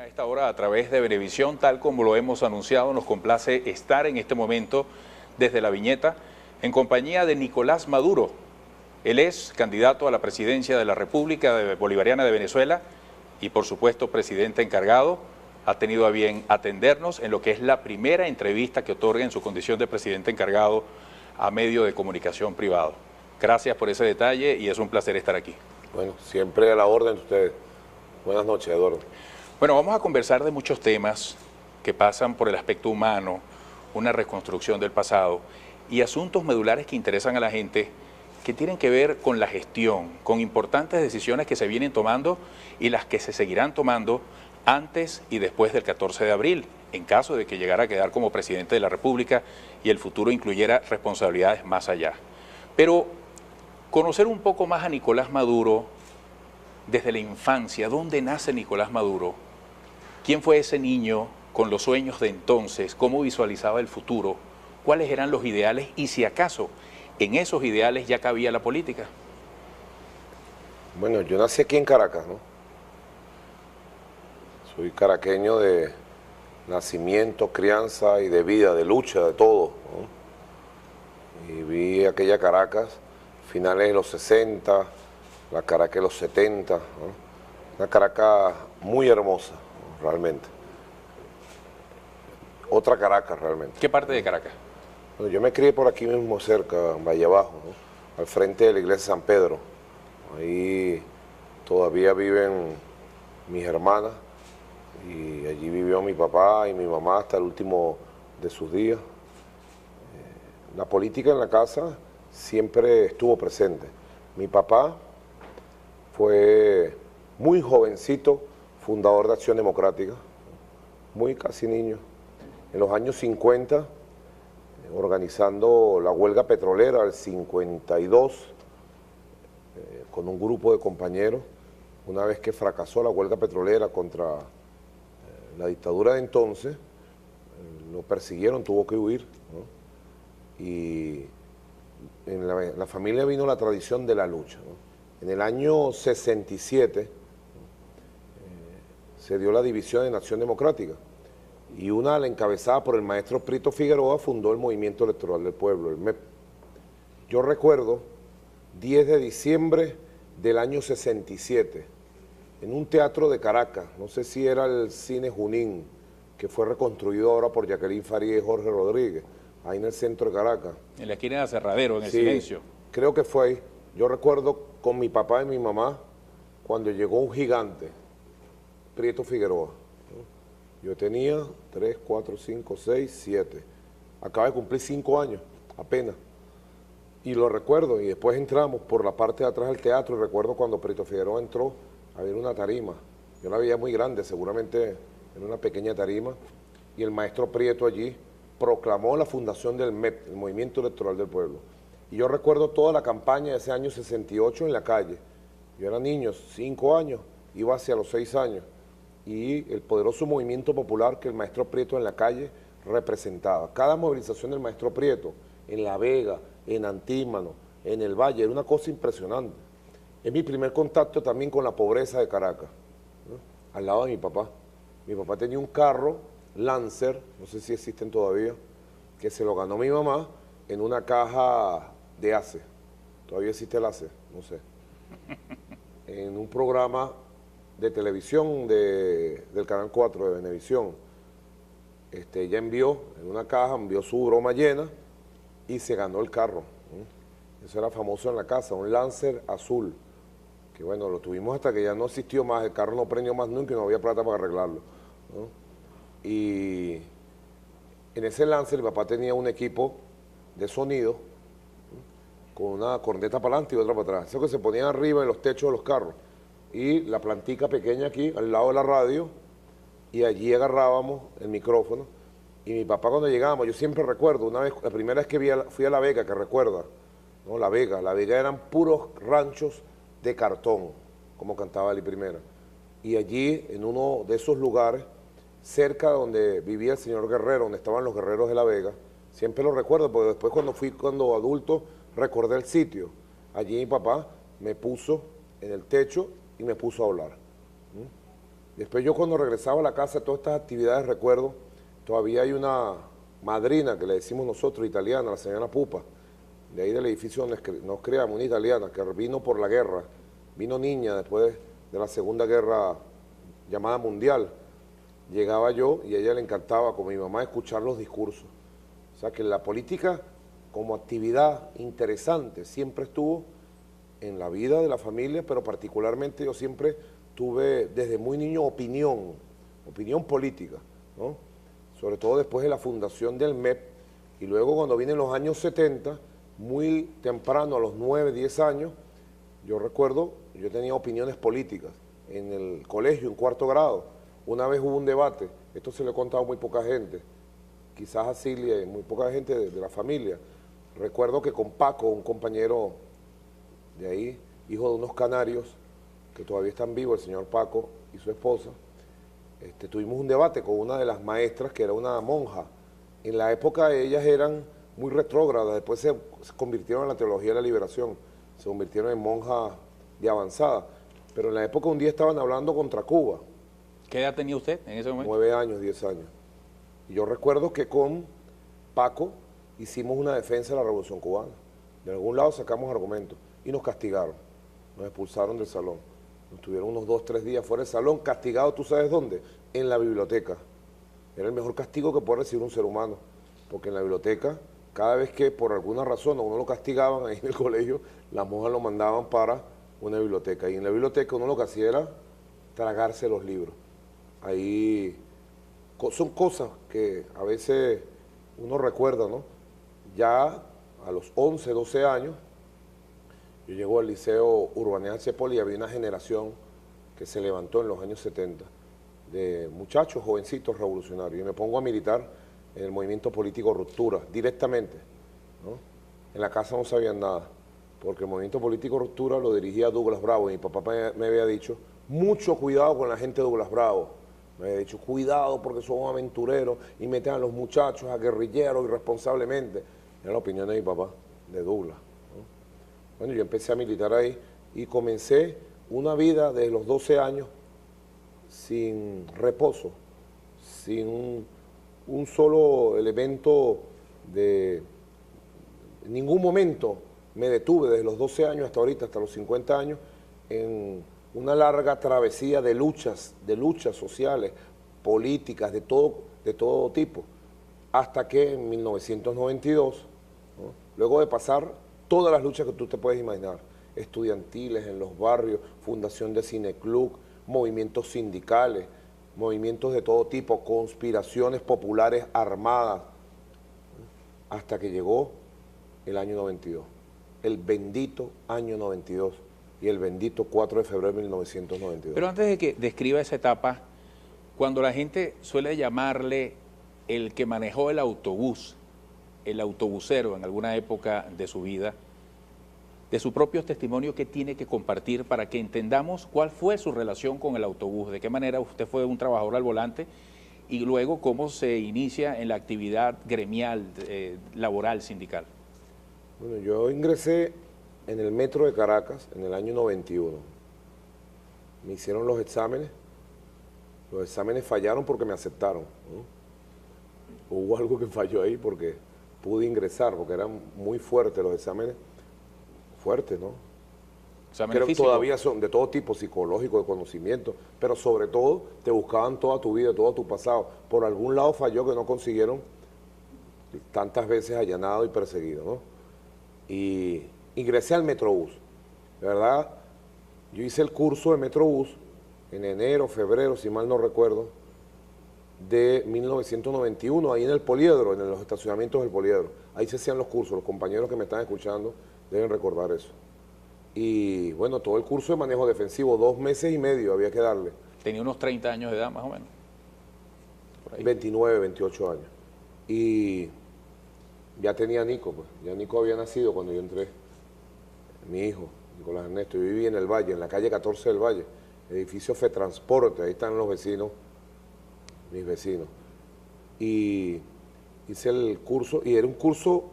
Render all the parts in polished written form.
A esta hora a través de Venevisión, tal como lo hemos anunciado, nos complace estar en este momento desde La Viñeta en compañía de Nicolás Maduro. Él es candidato a la presidencia de la República Bolivariana de Venezuela y por supuesto presidente encargado. Ha tenido a bien atendernos en lo que es la primera entrevista que otorga en su condición de presidente encargado a medio de comunicación privado. Gracias por ese detalle y es un placer estar aquí. Bueno, siempre a la orden de ustedes. Buenas noches, Eduardo. Bueno, vamos a conversar de muchos temas que pasan por el aspecto humano, una reconstrucción del pasado y asuntos medulares que interesan a la gente que tienen que ver con la gestión, con importantes decisiones que se vienen tomando y las que se seguirán tomando antes y después del 14 de abril, en caso de que llegara a quedar como presidente de la República y el futuro incluyera responsabilidades más allá. Pero conocer un poco más a Nicolás Maduro desde la infancia, ¿dónde nace Nicolás Maduro? ¿Quién fue ese niño con los sueños de entonces? ¿Cómo visualizaba el futuro? ¿Cuáles eran los ideales? Y si acaso en esos ideales ya cabía la política. Bueno, yo nací aquí en Caracas, ¿no? Soy caraqueño de nacimiento, crianza y de vida, de lucha, de todo, ¿no? Y vi aquella Caracas, finales de los 60, la Caracas de los 70, ¿no? Una Caracas muy hermosa, ¿no? Realmente. Otra Caracas, realmente. ¿Qué parte de Caracas? Bueno, yo me crié por aquí mismo cerca, en Valle Abajo, ¿no? Al frente de la iglesia de San Pedro. Ahí todavía viven mis hermanas y allí vivió mi papá y mi mamá hasta el último de sus días. La política en la casa siempre estuvo presente. Mi papá fue muy jovencito, fundador de Acción Democrática, muy casi niño. En los años 50, organizando la huelga petrolera del 52, con un grupo de compañeros, una vez que fracasó la huelga petrolera contra la dictadura de entonces, lo persiguieron, tuvo que huir, ¿no? Y en la familia vino la tradición de la lucha, ¿no? En el año 67 se dio la división en Acción Democrática y una, la encabezada por el maestro Prito Figueroa, fundó el Movimiento Electoral del Pueblo, el MEP. Yo recuerdo 10 de diciembre del año 67, en un teatro de Caracas, no sé si era el Cine Junín, que fue reconstruido ahora por Jacqueline Faría y Jorge Rodríguez, ahí en el centro de Caracas. En la esquina de Aserradero, en el Sí, Silencio. Creo que fue ahí. Yo recuerdo con mi papá y mi mamá cuando llegó un gigante, Prieto Figueroa, ¿no? Yo tenía 3, 4, 5, 6, 7. Acaba de cumplir 5 años, apenas. Y lo recuerdo, y después entramos por la parte de atrás del teatro, y recuerdo cuando Prieto Figueroa entró, había una tarima. Yo la veía muy grande, seguramente en una pequeña tarima, y el maestro Prieto allí proclamó la fundación del MEP, el Movimiento Electoral del Pueblo. Y yo recuerdo toda la campaña de ese año 68 en la calle. Yo era niño, 5 años, iba hacia los 6 años, y el poderoso movimiento popular que el maestro Prieto en la calle representaba. Cada movilización del maestro Prieto, en La Vega, en Antímano, en el Valle, era una cosa impresionante. Es mi primer contacto también con la pobreza de Caracas, ¿no? Al lado de mi papá. Mi papá tenía un carro, Lancer, no sé si existen todavía, que se lo ganó mi mamá en una caja de ACE. Todavía existe el ACE, no sé. En un programa de televisión del Canal 4 de Venevisión. Ella envió, en una caja, envió su broma llena y se ganó el carro, ¿no? Eso era famoso en la casa, un Lancer azul, que bueno, lo tuvimos hasta que ya no existió más, el carro no prendió más nunca y no había plata para arreglarlo, ¿no? Y en ese Lancer mi papá tenía un equipo de sonido, ¿no? Con una corneta para adelante y otra para atrás, eso que se ponían arriba en los techos de los carros, y la plantica pequeña aquí, al lado de la radio, y allí agarrábamos el micrófono, y mi papá cuando llegábamos, yo siempre recuerdo, una vez, la primera vez que fui a La Vega, que recuerda, ¿no? La Vega eran puros ranchos de cartón, como cantaba Ali Primera, y allí, en uno de esos lugares, cerca donde vivía el señor Guerrero, donde estaban los guerreros de La Vega, siempre lo recuerdo, porque después cuando adulto, recordé el sitio. Allí mi papá me puso en el techo y me puso a hablar. Después yo cuando regresaba a la casa, todas estas actividades recuerdo, todavía hay una madrina que le decimos nosotros, italiana, la señora Pupa, de ahí del edificio donde nos creamos, una italiana que vino por la guerra, vino niña después de la Segunda Guerra llamada mundial. Llegaba yo y a ella le encantaba, con mi mamá, escuchar los discursos. O sea que la política como actividad interesante siempre estuvo en la vida de la familia, pero particularmente yo siempre tuve desde muy niño opinión política, ¿no? Sobre todo después de la fundación del MEP, y luego cuando vine en los años 70, muy temprano, a los 9, 10 años, yo recuerdo, yo tenía opiniones políticas en el colegio, en cuarto grado. Una vez hubo un debate, esto se lo he contado a muy poca gente, quizás a Cilia y muy poca gente de la familia. Recuerdo que con Paco, un compañero de ahí, hijo de unos canarios, que todavía están vivos, el señor Paco y su esposa, tuvimos un debate con una de las maestras, que era una monja. En la época ellas eran muy retrógradas, después se convirtieron en la teología de la liberación, se convirtieron en monjas de avanzada. Pero en la época un día estaban hablando contra Cuba. ¿Qué edad tenía usted en ese momento? 9 años, 10 años. Y yo recuerdo que con Paco hicimos una defensa de la Revolución Cubana. De algún lado sacamos argumentos y nos castigaron, nos expulsaron del salón. Nos tuvieron unos 2, 3 días fuera del salón, castigados, ¿tú sabes dónde? En la biblioteca. Era el mejor castigo que puede recibir un ser humano, porque en la biblioteca, cada vez que por alguna razón a uno lo castigaban ahí en el colegio, las monjas lo mandaban para una biblioteca. Y en la biblioteca uno lo que hacía era tragarse los libros. Ahí son cosas que a veces uno recuerda, ¿no? Ya a los 11, 12 años, yo llego al Liceo Urbanidad Cepol y había una generación que se levantó en los años 70 de muchachos, jovencitos revolucionarios, y me pongo a militar en el movimiento político Ruptura, directamente, ¿no? En la casa no sabían nada, porque el movimiento político Ruptura lo dirigía Douglas Bravo, y mi papá me había dicho, mucho cuidado con la gente de Douglas Bravo, me había dicho, cuidado porque son aventureros y meten a los muchachos a guerrilleros irresponsablemente. Era la opinión de mi papá, de Douglas, ¿no? Bueno, yo empecé a militar ahí y comencé una vida desde los 12 años sin reposo, sin un solo elemento en ningún momento me detuve desde los 12 años hasta ahorita, hasta los 50 años, en una larga travesía de luchas sociales, políticas, de todo tipo, hasta que en 1992, ¿no? Luego de pasar todas las luchas que tú te puedes imaginar, estudiantiles en los barrios, fundación de cineclub, movimientos sindicales, movimientos de todo tipo, conspiraciones populares armadas, hasta que llegó el año 92, el bendito año 92 y el bendito 4 de febrero de 1992. Pero antes de que describa esa etapa, cuando la gente suele llamarle el que manejó el autobús, el autobusero en alguna época de su vida, de su propio testimonio, ¿qué tiene que compartir para que entendamos cuál fue su relación con el autobús? ¿De qué manera usted fue un trabajador al volante? Y luego, ¿cómo se inicia en la actividad gremial, laboral, sindical? Bueno, yo ingresé en el metro de Caracas en el año 91. Me hicieron los exámenes fallaron porque me aceptaron, ¿no? Hubo algo que falló ahí porque pude ingresar, porque eran muy fuertes los exámenes, fuertes, ¿no? Creo que todavía son de todo tipo, psicológico, de conocimiento, pero sobre todo te buscaban toda tu vida, todo tu pasado. Por algún lado falló que no consiguieron, tantas veces allanado y perseguido, ¿no? Y ingresé al Metrobús. De verdad, yo hice el curso de Metrobús en enero, febrero, si mal no recuerdo, de 1991, ahí en el Poliedro, en los estacionamientos del Poliedro. Ahí se hacían los cursos, los compañeros que me están escuchando deben recordar eso. Y bueno, todo el curso de manejo defensivo, 2 meses y medio había que darle. Tenía unos 30 años de edad más o menos. Por ahí. 29, 28 años. Y ya tenía Nico, pues. Ya Nico había nacido cuando yo entré. Mi hijo, Nicolás Ernesto. Yo vivía en el Valle, en la calle 14 del Valle. Edificio FETransporte, ahí están los vecinos, mis vecinos. Y hice el curso, y era un curso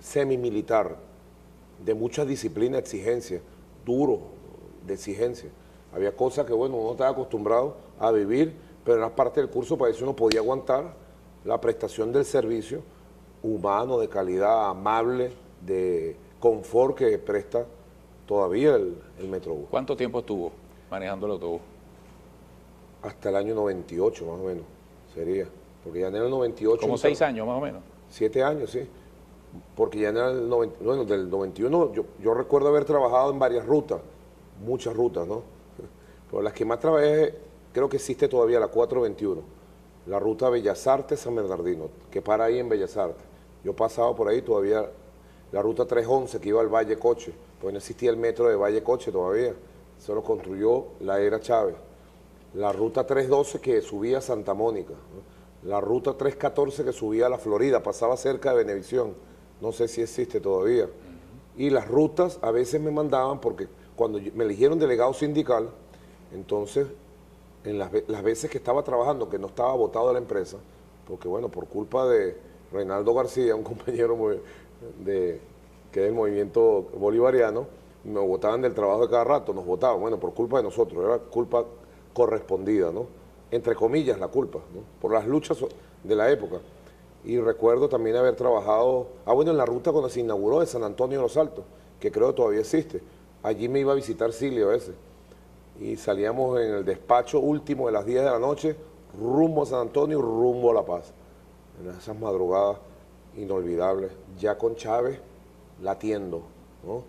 semimilitar, de mucha disciplina, exigencia, duro, de exigencia. Había cosas que, bueno, uno estaba acostumbrado a vivir, pero era parte del curso para eso uno podía aguantar la prestación del servicio humano, de calidad, amable, de confort que presta todavía el Metrobús. ¿Cuánto tiempo estuvo manejando el autobús? Hasta el año 98 más o menos sería, porque ya en el 98... Como 6 años más o menos. 7 años, sí. Porque ya en el 90, bueno, del 91 yo recuerdo haber trabajado en varias rutas, muchas rutas, ¿no? Pero las que más trabajé, creo que existe todavía la 421, la ruta Bellas Artes-San Bernardino, que para ahí en Bellas Artes. Yo pasaba por ahí todavía la ruta 311 que iba al Valle Coche, pues no existía el metro de Valle Coche todavía, se lo construyó la era Chávez. La ruta 312 que subía a Santa Mónica, ¿no? La ruta 314 que subía a la Florida, pasaba cerca de Venevisión, no sé si existe todavía. Y las rutas a veces me mandaban, porque cuando me eligieron delegado sindical, entonces en las veces que estaba trabajando, que no estaba votado de la empresa, porque bueno, por culpa de Reinaldo García, un compañero que es del movimiento bolivariano, me votaban del trabajo de cada rato, nos votaban, bueno, por culpa de nosotros, era culpa correspondida, ¿no? Entre comillas la culpa, ¿no? Por las luchas de la época. Y recuerdo también haber trabajado, bueno, en la ruta cuando se inauguró de San Antonio de los Altos, que creo que todavía existe. Allí me iba a visitar Silvia a veces. Y salíamos en el despacho último de las 10 de la noche, rumbo a San Antonio, rumbo a La Paz. En esas madrugadas inolvidables, ya con Chávez latiendo, ¿no?